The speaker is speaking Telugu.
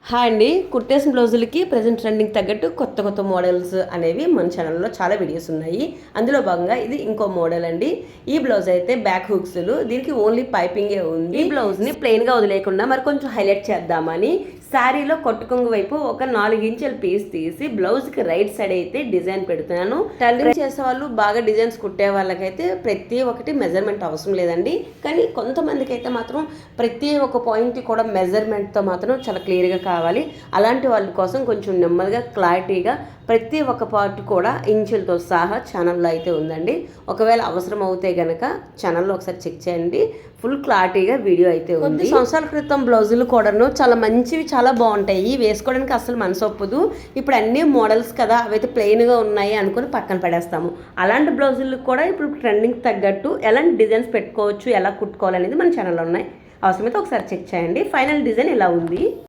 హాయ్ అండి, కుట్టేసిన బ్లౌజులకి ప్రజెంట్ ట్రెండింగ్ తగ్గట్టు కొత్త కొత్త మోడల్స్ అనేవి మన ఛానల్లో చాలా వీడియోస్ ఉన్నాయి. అందులో భాగంగా ఇది ఇంకో మోడల్ అండి. ఈ బ్లౌజ్ అయితే బ్యాక్ హుక్స్లు, దీనికి ఓన్లీ పైపింగే ఉంది. ఈ బ్లౌజ్ని ప్లెయిన్గా వదిలేకుండా మరి కొంచెం హైలైట్ చేద్దామని శారీలో కొట్టుకొంగు వైపు ఒక 4 ఇంచుల పీస్ తీసి బ్లౌజ్కి రైట్ సైడ్ అయితే డిజైన్ పెడుతున్నాను. టైలరింగ్ చేసే వాళ్ళు, బాగా డిజైన్స్ కుట్టే వాళ్ళకైతే ప్రతి ఒక్కటి మెజర్మెంట్ అవసరం లేదండి. కానీ కొంతమందికి అయితే మాత్రం ప్రతి ఒక్క పాయింట్ కూడా మెజర్మెంట్తో మాత్రం చాలా క్లియర్గా కావాలి. అలాంటి వాళ్ళ కోసం కొంచెం నెమ్మదిగా క్లారిటీగా ప్రతి ఒక్క పార్ట్ కూడా ఇంచులతో సహా ఛానల్లో అయితే ఉందండి. ఒకవేళ అవసరం అవుతే కనుక ఛానల్లో ఒకసారి చెక్ చేయండి. ఫుల్ క్లారిటీగా వీడియో అయితే ఉంది. కొద్ది సంవత్సరాల క్రితం బ్లౌజులు కూడాను చాలా మంచివి, చాలా బాగుంటాయి. వేసుకోవడానికి అసలు మనసు ఒప్పదు. ఇప్పుడు అన్ని మోడల్స్ కదా, అవైతే ప్లెయిన్గా ఉన్నాయి అనుకుని పక్కన పడేస్తాము. అలాంటి బ్లౌజులకు కూడా ఇప్పుడు ట్రెండింగ్ తగ్గట్టు ఎలాంటి డిజైన్స్ పెట్టుకోవచ్చు, ఎలా కుట్టుకోవాలనేది మన ఛానల్లో ఉన్నాయి. అవసరమైతే ఒకసారి చెక్ చేయండి. ఫైనల్ డిజైన్ ఇలా ఉంది.